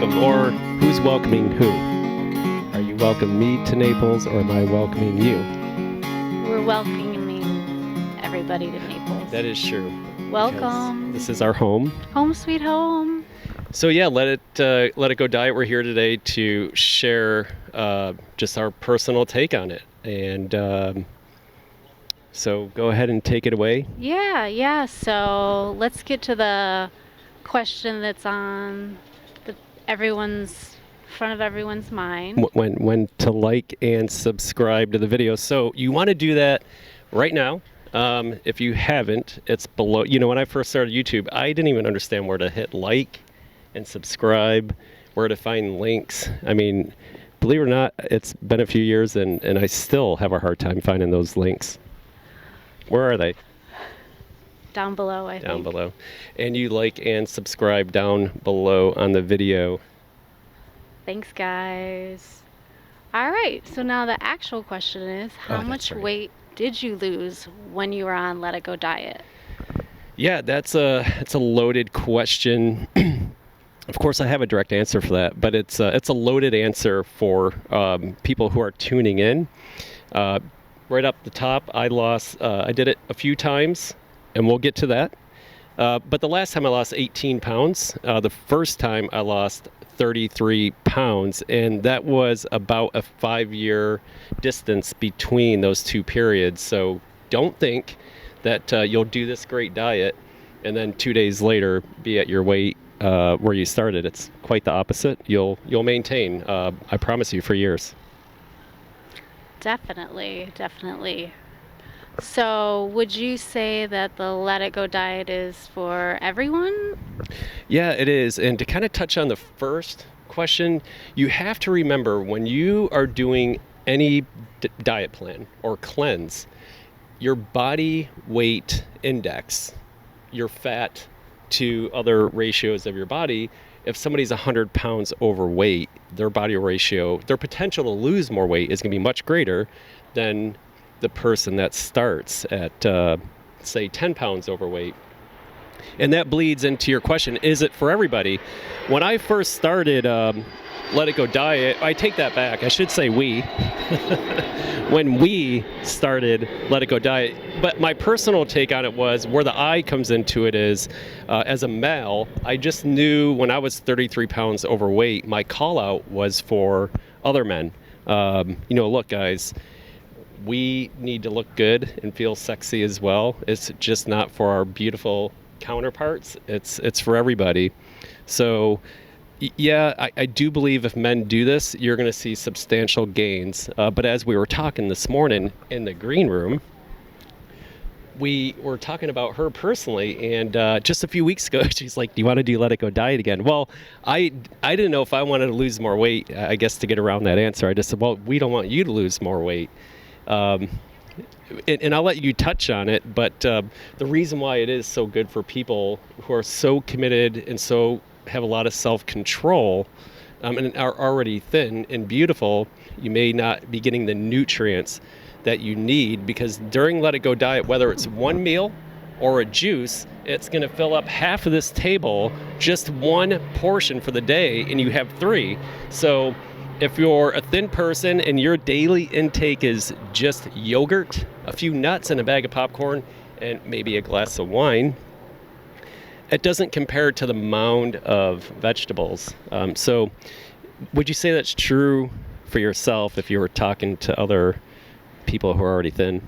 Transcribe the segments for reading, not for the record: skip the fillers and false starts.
welcome, or who's welcoming who? Are you welcoming me to Naples, or am I welcoming you? We're welcoming everybody to Naples. That is true. Welcome. This is our home. Home sweet home. So yeah, let it go diet. We're here today to share just our personal take on it, and so go ahead and take it away. Yeah. So let's get to the question that's on front of everyone's mind. When to like and subscribe to the video. So you want to do that right now. If you haven't, it's below. When I first started YouTube, I didn't even understand where to hit like and subscribe, where to find links. I mean, believe it or not, it's been a few years and I still have a hard time finding those links. Where are they? Down below, I think. Down below. And you like and subscribe down below on the video. Thanks, guys. All right, so now the actual question is, how much weight did you lose when you were on Let It Go diet? Yeah, it's a loaded question. Of course, I have a direct answer for that, but it's a loaded answer for people who are tuning in. Right up the top, I did it a few times, and we'll get to that. But the last time I lost 18 pounds, the first time I lost 33 pounds, and that was about a 5-year distance between those two periods. So don't think that you'll do this great diet and then 2 days later be at your weight where you started. It's quite the opposite. You'll maintain, I promise you, for years. Definitely. So would you say that the Let It Go diet is for everyone? Yeah, it is. And to kind of touch on the first question, you have to remember when you are doing any diet plan or cleanse, your body weight index, your fat to other ratios of your body, if somebody's 100 pounds overweight, their body ratio, their potential to lose more weight is going to be much greater than the person that starts at, say, 10 pounds overweight. And that bleeds into your question, is it for everybody? When I first started Let It Go diet, I take that back. I should say we. When we started Let It Go diet. But my personal take on it was, where the I comes into it is, as a male, I just knew when I was 33 pounds overweight, my call out was for other men. Look, guys, we need to look good and feel sexy as well. It's just not for our beautiful counterparts. It's for everybody. So yeah, I do believe if men do this, you're going to see substantial gains. But as we were talking this morning in the green room, we were talking about her personally, and just a few weeks ago, she's like, do you want to do Let It Go diet again? Well, I didn't know if I wanted to lose more weight, I guess, to get around that answer. I just said, well, we don't want you to lose more weight. And I'll let you touch on it, but the reason why it is so good for people who are so committed and so have a lot of self-control and are already thin and beautiful, you may not be getting the nutrients that you need, because during Let It Go diet, whether it's one meal or a juice, it's going to fill up half of this table, just one portion for the day, and you have 3. So if you're a thin person and your daily intake is just yogurt, a few nuts, and a bag of popcorn, and maybe a glass of wine, it doesn't compare to the mound of vegetables. So would you say that's true for yourself if you were talking to other people who are already thin?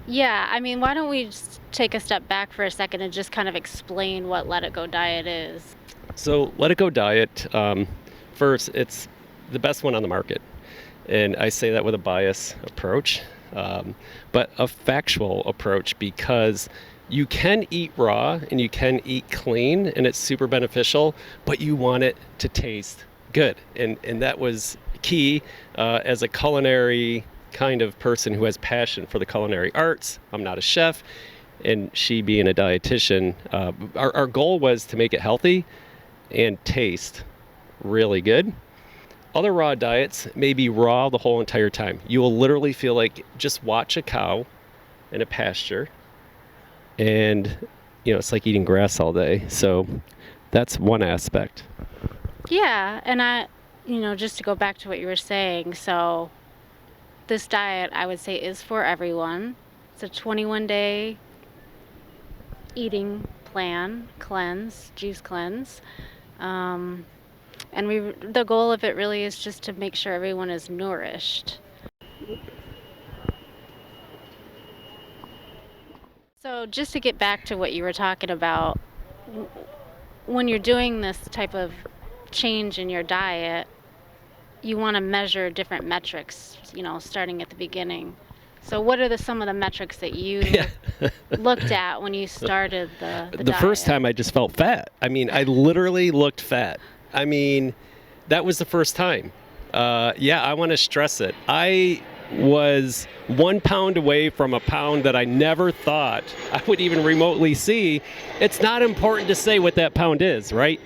Yeah, I mean, why don't we just take a step back for a second and just kind of explain what Let It Go diet is? So Let It Go diet, first, it's the best one on the market. And I say that with a bias approach, but a factual approach, because you can eat raw and you can eat clean, and it's super beneficial, but you want it to taste good. And that was key as a culinary kind of person who has passion for the culinary arts. I'm not a chef, and she being a dietitian, our goal was to make it healthy and taste really good. Other raw diets may be raw the whole entire time. You will literally feel like, just watch a cow in a pasture, and it's like eating grass all day. So that's one aspect. Yeah, and just to go back to what you were saying, so this diet I would say is for everyone. It's a 21-day eating plan, juice cleanse. Um, and the goal of it really is just to make sure everyone is nourished. So just to get back to what you were talking about, when you're doing this type of change in your diet, you want to measure different metrics, starting at the beginning. So what are some of the metrics that you Yeah. looked at when you started the The first diet? time I just felt fat. I mean, I literally looked fat. I mean, that was the first time. Yeah, I want to stress it. I was 1 pound away from a pound that I never thought I would even remotely see. It's not important to say what that pound is, right?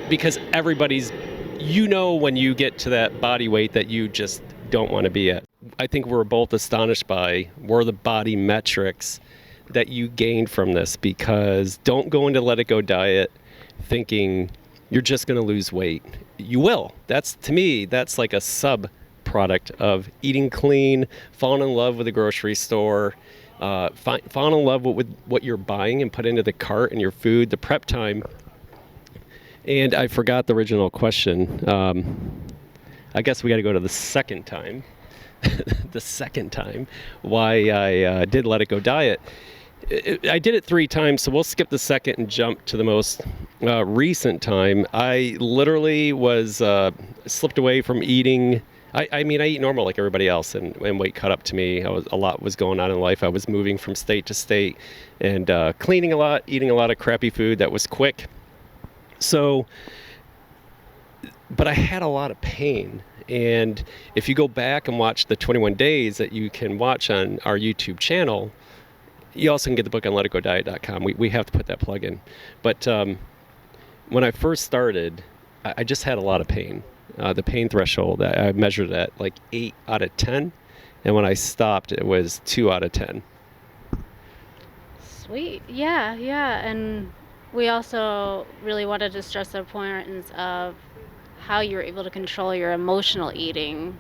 Because when you get to that body weight that you just don't want to be at. I think we're both astonished by were the body metrics that you gained from this, because don't go into Let It Go diet thinking you're just going to lose weight. You will. To me, that's like a sub product of eating clean, falling in love with the grocery store, falling in love with what you're buying and put into the cart and your food, the prep time. And I forgot the original question. I guess we got to go to the second time. The second time why I did Let It Go diet. I did it 3 times, so we'll skip the second and jump to the most recent time. I literally was slipped away from eating. I mean, I eat normal like everybody else, and weight caught up to me. A lot was going on in life. I was moving from state to state and cleaning a lot, eating a lot of crappy food that was quick. So, but I had a lot of pain. And if you go back and watch the 21 days that you can watch on our YouTube channel, you also can get the book on letitgodiet.com. We have to put that plug in. But when I first started, I just had a lot of pain. The pain threshold, I measured at like 8 out of 10. And when I stopped, it was 2 out of 10. Sweet. Yeah, yeah. And we also really wanted to stress the importance of how you were able to control your emotional eating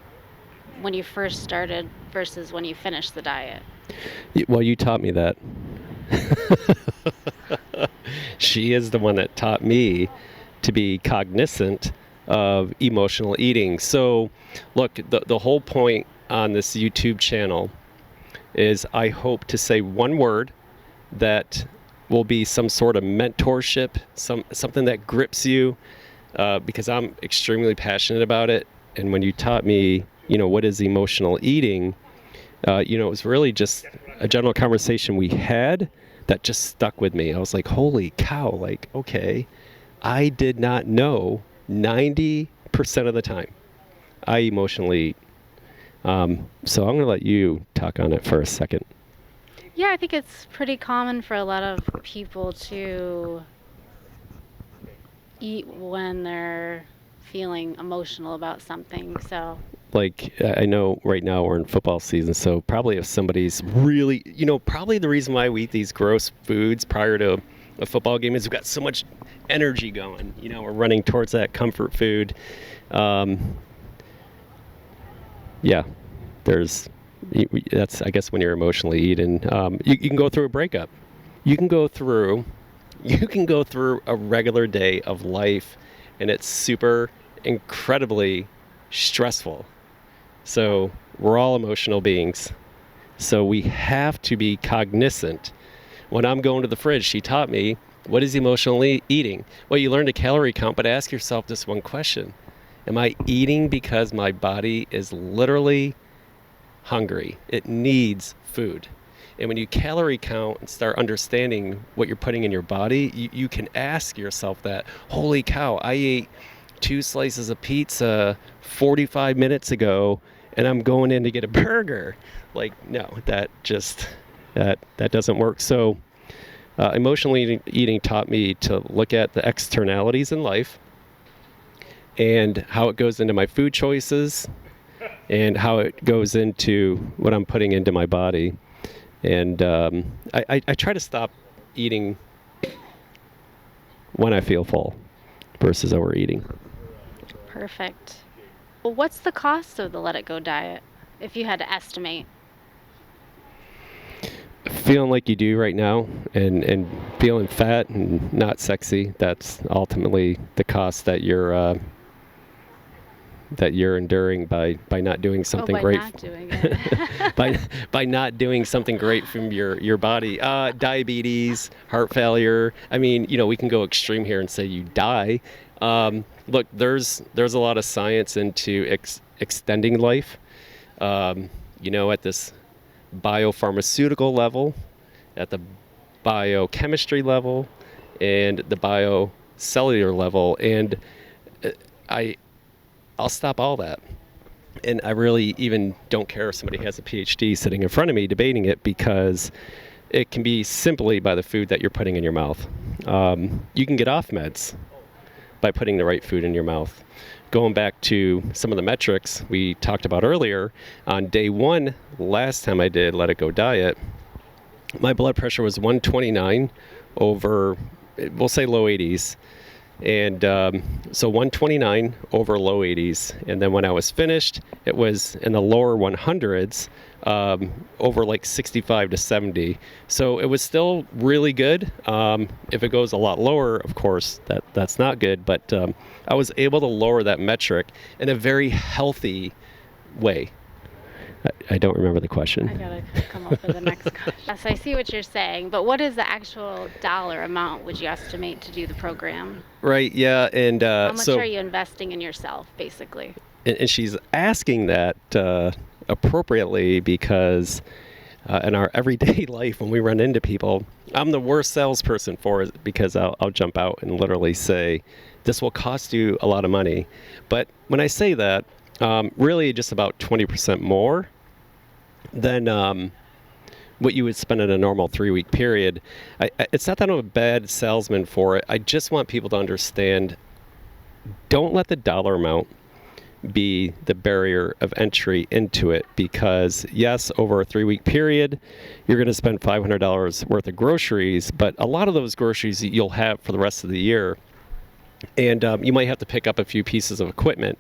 when you first started versus when you finished the diet. Well, you taught me that. She is the one that taught me to be cognizant of emotional eating. So, look, the whole point on this YouTube channel is I hope to say one word that will be some sort of mentorship, something that grips you, because I'm extremely passionate about it. And when you taught me, what is emotional eating, it was really just a general conversation we had that just stuck with me. I was like, holy cow, like, okay, I did not know 90% of the time I emotionally eat. So I'm going to let you talk on it for a second. Yeah, I think it's pretty common for a lot of people to eat when they're feeling emotional about something. So, like, I know right now we're in football season, so probably if somebody's really, probably the reason why we eat these gross foods prior to a football game is we've got so much energy going. We're running towards that comfort food. Yeah, that's, I guess, when you're emotionally eating. You can go through a breakup. You can go through a regular day of life, and it's super incredibly stressful. So we're all emotional beings. So we have to be cognizant. When I'm going to the fridge, she taught me, what is emotionally eating? Well, you learn to calorie count, but ask yourself this one question. Am I eating because my body is literally hungry? It needs food. And when you calorie count and start understanding what you're putting in your body, you can ask yourself that, holy cow, I ate 2 slices of pizza 45 minutes ago, and I'm going in to get a burger. Like, no, that doesn't work. So emotionally eating taught me to look at the externalities in life and how it goes into my food choices and how it goes into what I'm putting into my body. And I try to stop eating when I feel full versus overeating. Perfect. Well, what's the cost of the Let It Go diet, if you had to estimate? Feeling like you do right now, and feeling fat and not sexy, that's ultimately the cost that you're enduring by not doing something by great. not doing it. by not doing something great from your body. Diabetes, heart failure. I mean, we can go extreme here and say you die. Look, there's a lot of science into extending life. At this biopharmaceutical level, at the biochemistry level, and the biocellular level, and I'll stop all that. And I really even don't care if somebody has a PhD sitting in front of me debating it, because it can be simply by the food that you're putting in your mouth. You can get off meds by putting the right food in your mouth. Going back to some of the metrics we talked about earlier, on day one, last time I did Let It Go diet, my blood pressure was 129 over, we'll say low 80s. And so 129 over low 80s. And then when I was finished, it was in the lower 100s, over like 65 to 70. So it was still really good. If it goes a lot lower, of course, that's not good. But I was able to lower that metric in a very healthy way. I don't remember the question. I gotta come up with the next question. Yes, I see what you're saying, but what is the actual dollar amount would you estimate to do the program? Right, yeah, and how much are you investing in yourself, basically? And she's asking that appropriately, because in our everyday life, when we run into people, I'm the worst salesperson for it, because I'll jump out and literally say, this will cost you a lot of money. But when I say that, really just about 20% more than what you would spend in a normal 3-week period. It's not that I'm a bad salesman for it. I just want people to understand, don't let the dollar amount be the barrier of entry into it, because yes, over a 3-week period, you're going to spend $500 worth of groceries, but a lot of those groceries you'll have for the rest of the year. And you might have to pick up a few pieces of equipment.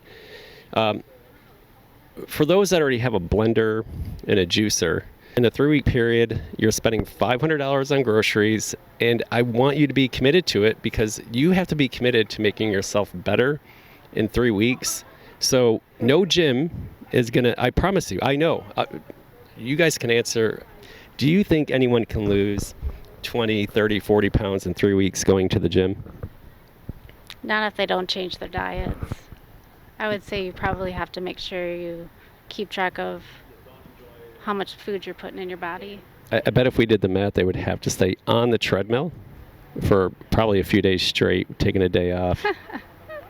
For those that already have a blender and a juicer, in a 3-week period, you're spending $500 on groceries, and I want you to be committed to it, because you have to be committed to making yourself better in 3 weeks. So no gym is going to, I promise you, I know, you guys can answer, do you think anyone can lose 20, 30, 40 pounds in 3 weeks going to the gym? Not if they don't change their diets. I would say you probably have to make sure you keep track of how much food you're putting in your body. I bet if we did the math, they would have to stay on the treadmill for probably a few days straight, taking a day off,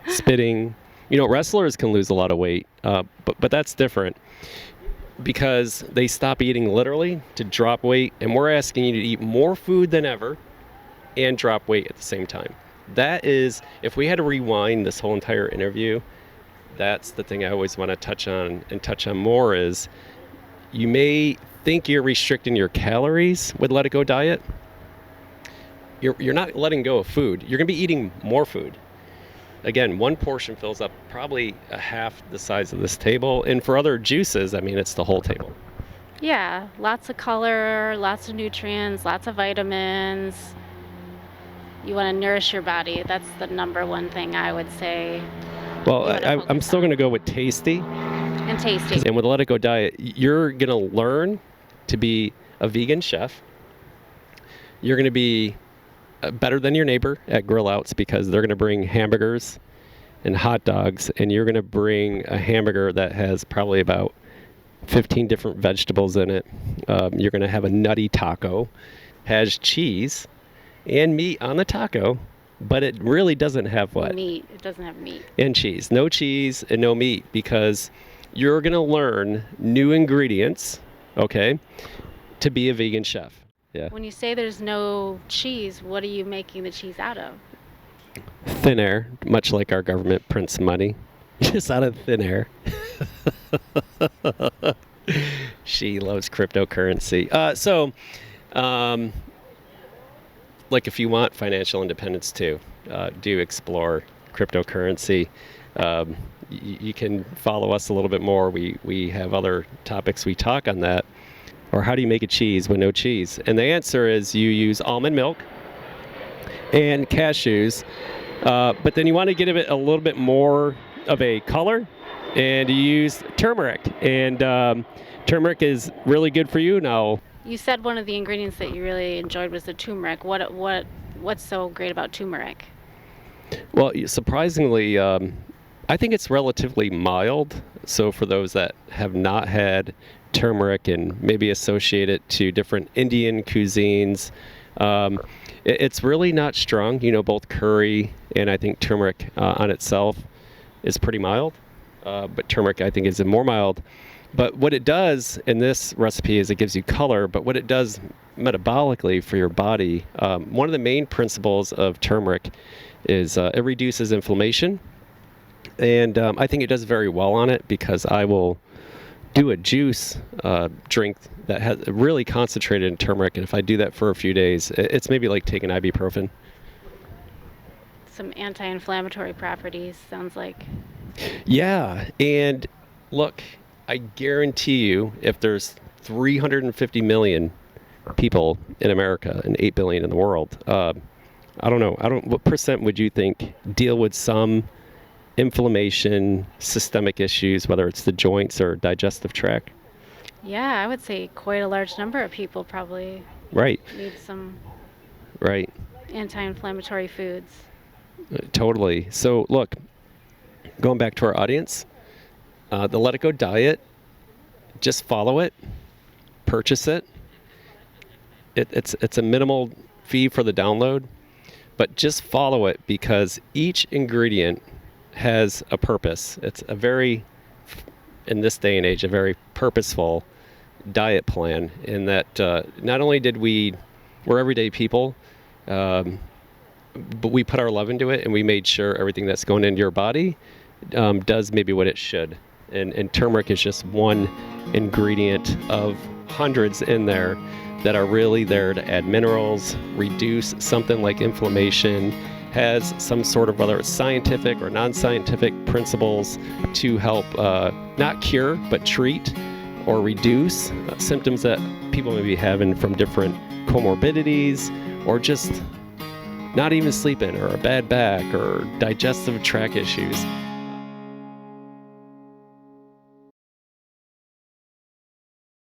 spitting. Wrestlers can lose a lot of weight, but that's different, because they stop eating literally to drop weight, and we're asking you to eat more food than ever and drop weight at the same time. That is, if we had to rewind this whole entire interview, that's the thing I always want to touch on more, is you may think you're restricting your calories with Let It Go diet. You're not letting go of food. You're going to be eating more food. Again, one portion fills up probably a half the size of this table. And for other juices, I mean, it's the whole table. Yeah, lots of color, lots of nutrients, lots of vitamins. You want to nourish your body. That's the number one thing I would say. Well, I'm still going to go with tasty. And tasty. And with the Let It Go diet, you're going to learn to be a vegan chef. You're going to be better than your neighbor at grill outs, because they're going to bring hamburgers and hot dogs, and you're going to bring a hamburger that has probably about 15 different vegetables in it. You're going to have a nutty taco, has cheese and meat on the taco, but it really doesn't have what? Meat. It doesn't have meat. And cheese. No cheese and no meat, because you're going to learn new ingredients, okay, to be a vegan chef. Yeah. When you say there's no cheese, what are you making the cheese out of? Thin air, much like our government prints money, just out of thin air. She loves cryptocurrency. Like if you want financial independence too, do explore cryptocurrency. you can follow us a little bit more. We have other topics we talk on that. Or how do you make a cheese with no cheese? And the answer is you use almond milk and cashews, but then you want to get it a little bit more of a color, and you use turmeric. And turmeric is really good for you now. You said one of the ingredients that you really enjoyed was the turmeric. What's so great about turmeric? Well, surprisingly, I think it's relatively mild. So for those that have not had turmeric and maybe associate it to different Indian cuisines, it's really not strong. Both curry and I think turmeric on itself is pretty mild. But turmeric, I think, is more mild. But what it does in this recipe is it gives you color, but what it does metabolically for your body, one of the main principles of turmeric is it reduces inflammation. And I think it does very well on it because I will do a juice drink that has really concentrated in turmeric. And if I do that for a few days, it's maybe like taking ibuprofen. Some anti-inflammatory properties, sounds like. Yeah. And look, I guarantee you, if there's 350 million people in America and 8 billion in the world, I don't know. What percent would you think deal with some inflammation, systemic issues, whether it's the joints or digestive tract? Yeah, I would say quite a large number of people probably Right. need some Right. anti-inflammatory foods. Totally. So look, going back to our audience, the Let It Go diet, just follow it, purchase it. It's a minimal fee for the download, but just follow it because each ingredient has a purpose. It's a very, in this day and age, a very purposeful diet plan in that not only we're everyday people, but we put our love into it and we made sure everything that's going into your body does maybe what it should. And turmeric is just one ingredient of hundreds in there that are really there to add minerals, reduce something like inflammation, has some sort of, whether it's scientific or non-scientific principles to help not cure, but treat or reduce symptoms that people may be having from different comorbidities or just not even sleeping or a bad back or digestive tract issues.